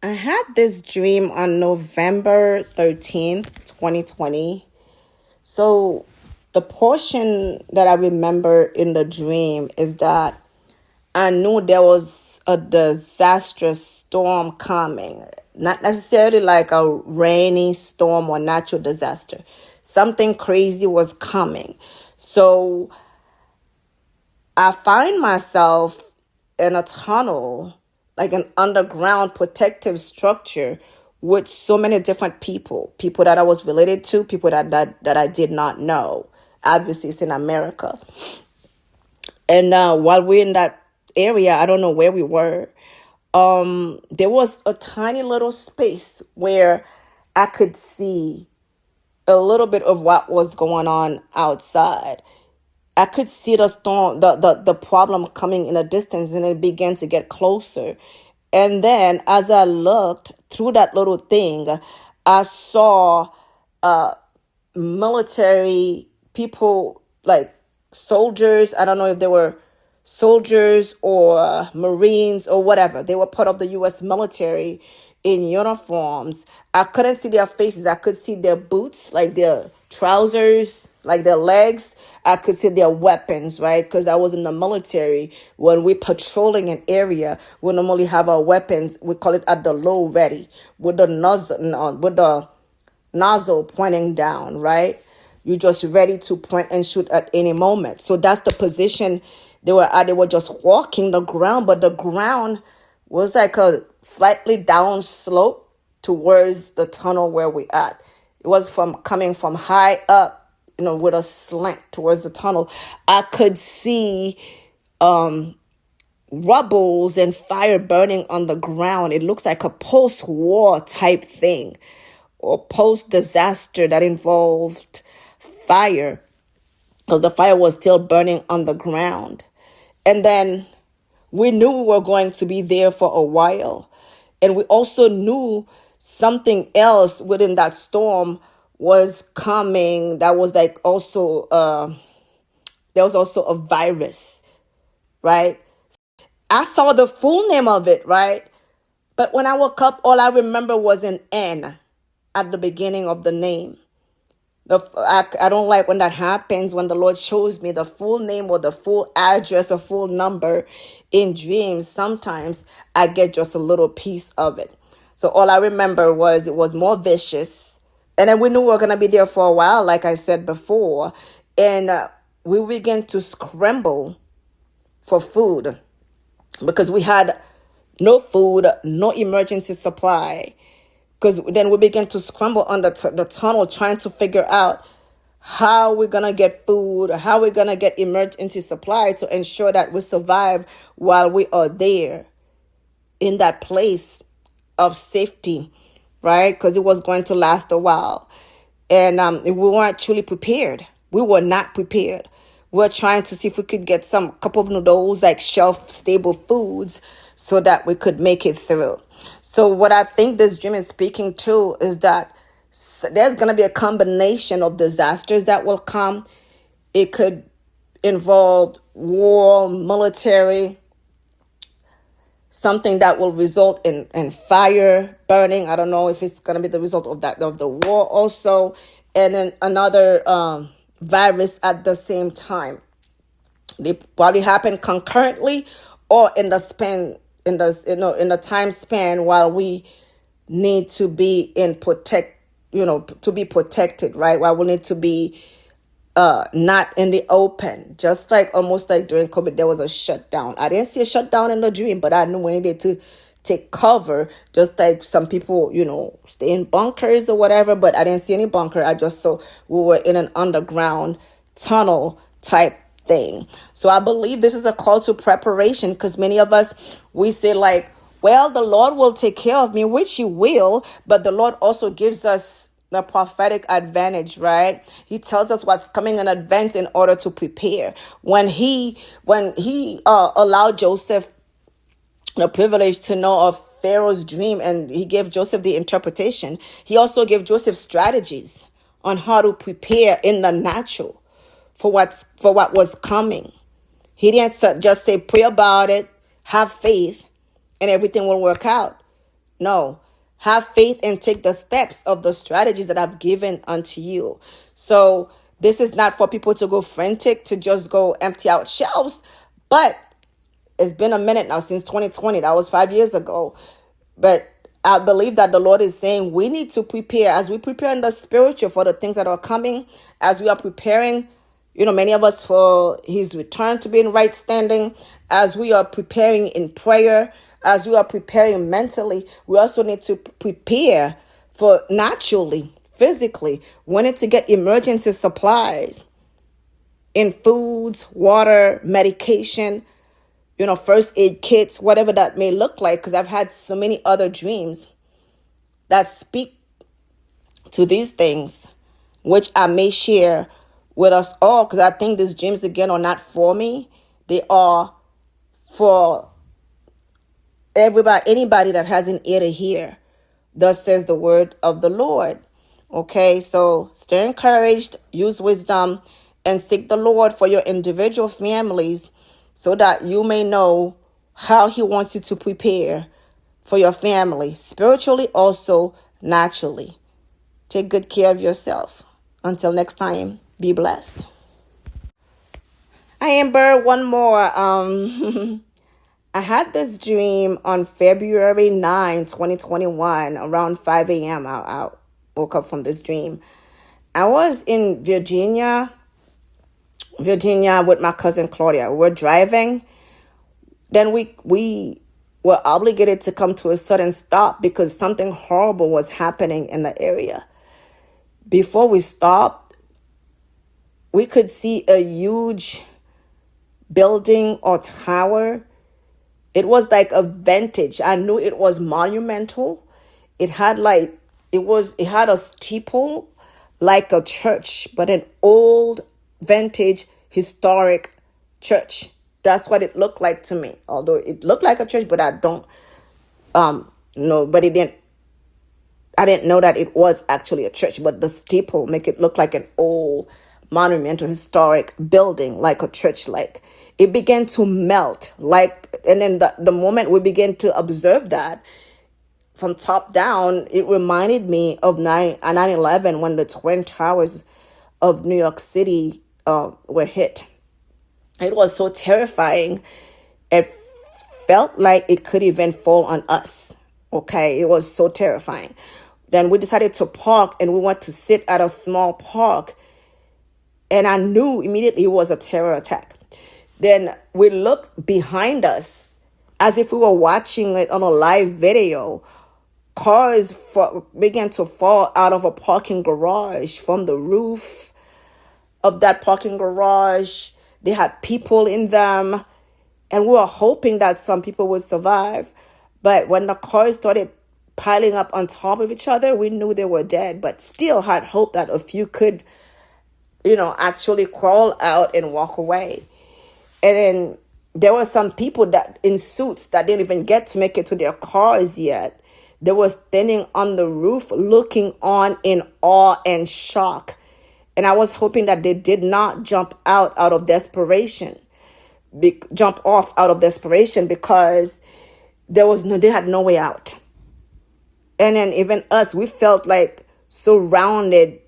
I had this dream on November 13th, 2020. So the portion that I remember in the dream is that I knew there was a disastrous storm coming. Not necessarily like a rainy storm or natural disaster. Something crazy was coming. So I find myself in a tunnel, like an underground protective structure with so many different people that I was related to, people that I did not know. Obviously, it's in America. And while we're in that area, I don't know where we were, there was a tiny little space where I could see a little bit of what was going on outside. I could see the storm, the problem coming in a distance, and it began to get closer. And then as I looked through that little thing, I saw military people, like soldiers. I don't know if they were soldiers or Marines or whatever. They were part of the U.S. military in uniforms. I couldn't see their faces. I could see their boots, like their trousers, like their legs. I could see their weapons, right? Because I was in the military. When we're patrolling an area, we normally have our weapons. We call it at the low ready, with the nozzle pointing down, right? You're just ready to point and shoot at any moment. So that's the position they were at. They were just walking the ground, but the ground was like a slightly down slope towards the tunnel where we at. It was coming from high up, with a slant towards the tunnel. I could see rubbles and fire burning on the ground. It looks like a post-war type thing, or post-disaster that involved fire, because the fire was still burning on the ground. And then we knew we were going to be there for a while. And we also knew something else within that storm was coming. That was like also, there was also a virus, right? I saw the full name of it, right? But when I woke up, all I remember was an N at the beginning of the name. I don't like when that happens, when the Lord shows me the full name or the full address or full number in dreams. Sometimes I get just a little piece of it. So all I remember was it was more vicious. And then we knew we were going to be there for a while, like I said before. And we began to scramble for food because we had no food, no emergency supply. Because then we began to scramble under the tunnel, trying to figure out how we're going to get food, how we're going to get emergency supply to ensure that we survive while we are there in that place of safety, right? Because it was going to last a while. And we weren't truly prepared. We were not prepared. We were trying to see if we could get some cup of noodles, like shelf-stable foods, so that we could make it through. So what I think this dream is speaking to is that there's going to be a combination of disasters that will come. It could involve war, military, something that will result in fire burning. I don't know if it's going to be the result of the war also. And then another virus at the same time. They probably happen concurrently or in the span, in the time span while we need to be to be protected, right? While we need to be not in the open. Just like almost like during COVID, there was a shutdown. I didn't see a shutdown in the dream, but I knew we needed to take cover, just like some people, stay in bunkers or whatever, but I didn't see any bunker. I just saw we were in an underground tunnel type thing. So I believe this is a call to preparation, because many of us, we say like, well, the Lord will take care of me, which he will, but the Lord also gives us the prophetic advantage, right? He tells us what's coming in advance in order to prepare. When he allowed Joseph the privilege to know of Pharaoh's dream, and he gave Joseph the interpretation, he also gave Joseph strategies on how to prepare in the natural for what was coming. He didn't just say, pray about it, have faith, and everything will work out. No. Have faith and take the steps of the strategies that I've given unto you. So this is not for people to go frantic, to just go empty out shelves. But it's been a minute now since 2020. That was 5 years ago. But I believe that the Lord is saying we need to prepare, as we prepare in the spiritual for the things that are coming, as we are preparing, many of us for his return to be in right standing, as we are preparing in prayer, as we are preparing mentally, we also need to prepare for naturally, physically. We need to get emergency supplies in foods, water, medication, first aid kits, whatever that may look like, because I've had so many other dreams that speak to these things, which I may share with us all, because I think these dreams, again, are not for me. They are for everybody, anybody that has an ear to hear. Thus says the word of the Lord. Okay, so stay encouraged, use wisdom, and seek the Lord for your individual families, so that you may know how he wants you to prepare for your family, spiritually, also naturally. Take good care of yourself. Until next time, be blessed. I Amber, one more. I had this dream on February 9, 2021, around 5 a.m. I woke up from this dream. I was in Virginia with my cousin Claudia. We were driving. Then we were obligated to come to a sudden stop because something horrible was happening in the area. Before we stopped, we could see a huge building or tower. It was like a vintage. I knew it was monumental. It had a steeple like a church, but an old vintage historic church. That's what it looked like to me. Although it looked like a church, but I don't know. But I didn't know that it was actually a church. But the steeple make it look like an old monumental historic building, like a church. Like it began to melt. And then the moment we began to observe that from top down, it reminded me of 9/11 when the Twin Towers of New York City were hit. It was so terrifying. It felt like it could even fall on us. Okay, it was so terrifying. Then we decided to park, and we went to sit at a small park. And I knew immediately it was a terror attack. Then we looked behind us as if we were watching it on a live video. Cars began to fall out of a parking garage from the roof of that parking garage. They had people in them, and we were hoping that some people would survive. But when the cars started piling up on top of each other, we knew they were dead, but still had hope that a few could, actually crawl out and walk away. And then there were some people that in suits that didn't even get to make it to their cars yet. They were standing on the roof looking on in awe and shock. And I was hoping that they did not jump off out of desperation, because they had no way out. And then even us, we felt like surrounded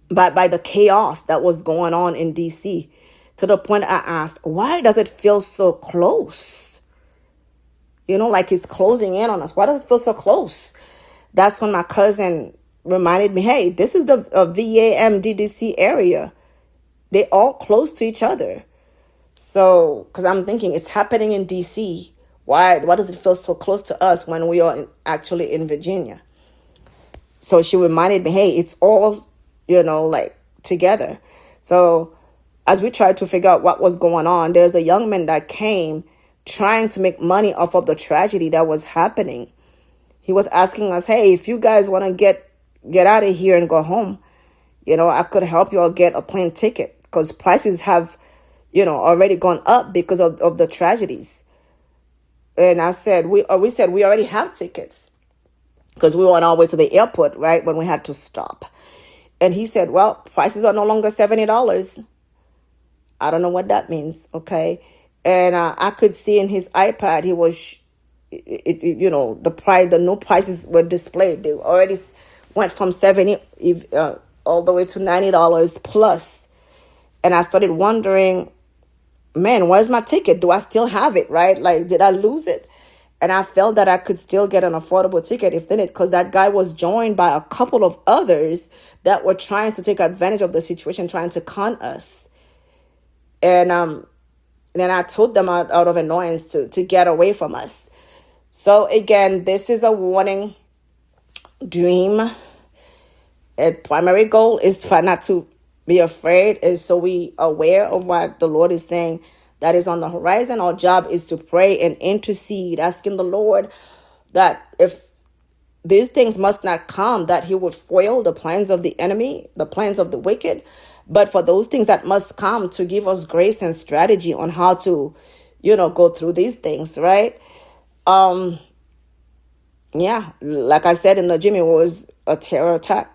by the chaos that was going on in DC, to the point I asked, why does it feel so close? Like it's closing in on us. Why does it feel so close? That's when my cousin reminded me, hey, this is the VAMDDC area. They all close to each other. So, because I'm thinking it's happening in DC. Why does it feel so close to us when we are actually in Virginia? So she reminded me, hey, it's all, together. So as we tried to figure out what was going on, there's a young man that came trying to make money off of the tragedy that was happening. He was asking us, hey, if you guys want to get out of here and go home, I could help you all get a plane ticket, because prices have, already gone up because of the tragedies. And I said, we already have tickets, because we were on our way to the airport, right, when we had to stop. And he said, well, prices are no longer $70. I don't know what that means, okay? And I could see in his iPad, he was the new prices were displayed. They already went from 70 all the way to $90 plus. And I started wondering, man, where's my ticket? Do I still have it, right? Like, did I lose it? And I felt that I could still get an affordable ticket if needed, because that guy was joined by a couple of others that were trying to take advantage of the situation, trying to con us. And then I told them out of annoyance to get away from us. So again, this is a warning dream. A primary goal is for not to be afraid, is so we aware of what the Lord is saying that is on the horizon. Our job is to pray and intercede, asking the Lord that if these things must not come, that he would foil the plans of the enemy, the plans of the wicked. But for those things that must come, to give us grace and strategy on how to, go through these things, right? Yeah, like I said in the dream, it was a terror attack.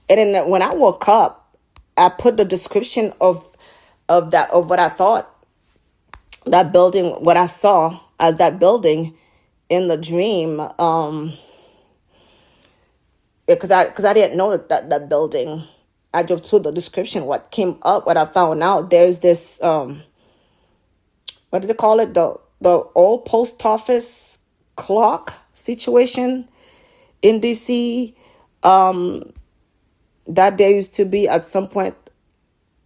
And then when I woke up, I put the description of what I thought that building, what I saw as that building in the dream, because I didn't know that building. I just put the description, what came up, what I found out. There's this, what do they call it? The old post office clock situation in DC. That there used to be at some point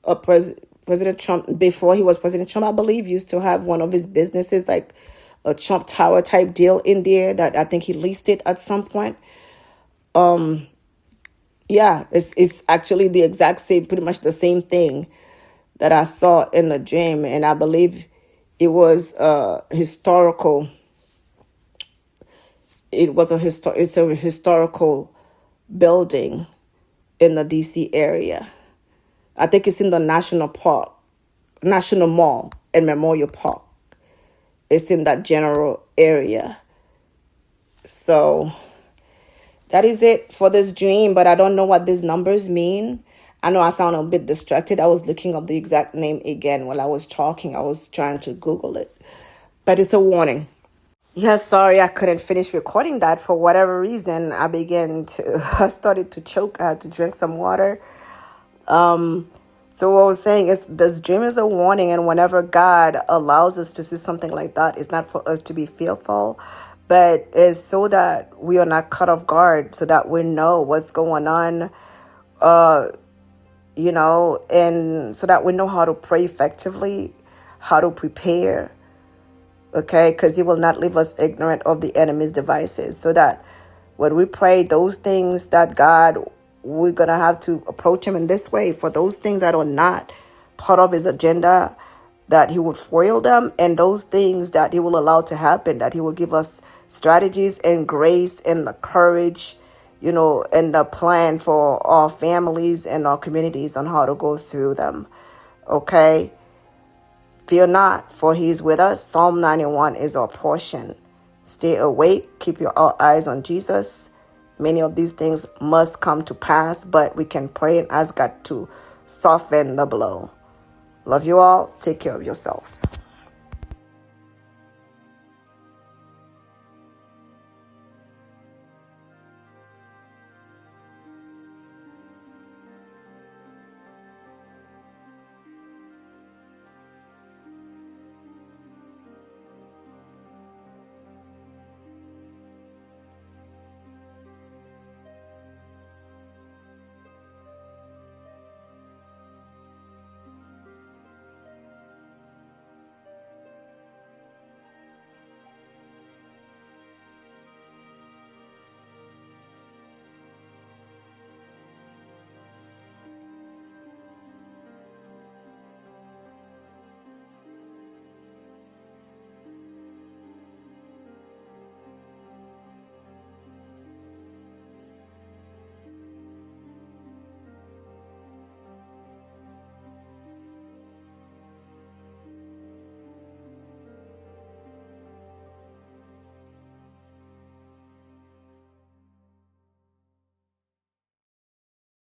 President Trump, before he was President Trump, I believe, used to have one of his businesses, like a Trump Tower type deal in there, that I think he leased it at some point. Yeah, it's actually the exact same, pretty much the same thing that I saw in the dream. And I believe it was historical. It's a historical building in the DC area. I think it's in the National Mall and Memorial Park. It's in that general area. So that is it for this dream, but I don't know what these numbers mean. I know I sound a bit distracted. I was looking up the exact name again while I was talking. I was trying to Google it. But it's a warning. Yeah, sorry, I couldn't finish recording that for whatever reason. I started to choke. I had to drink some water. So what I was saying is, this dream is a warning, and whenever God allows us to see something like that, it's not for us to be fearful, but it's so that we are not caught off guard, so that we know what's going on, and so that we know how to pray effectively, how to prepare. Okay, because he will not leave us ignorant of the enemy's devices, so that when we pray those things that God, we're going to have to approach him in this way for those things that are not part of his agenda, that he would foil them, and those things that he will allow to happen, that he will give us strategies and grace and the courage, and the plan for our families and our communities on how to go through them. Okay? Fear not, for he is with us. Psalm 91 is our portion. Stay awake. Keep your eyes on Jesus. Many of these things must come to pass, but we can pray and ask God to soften the blow. Love you all. Take care of yourselves.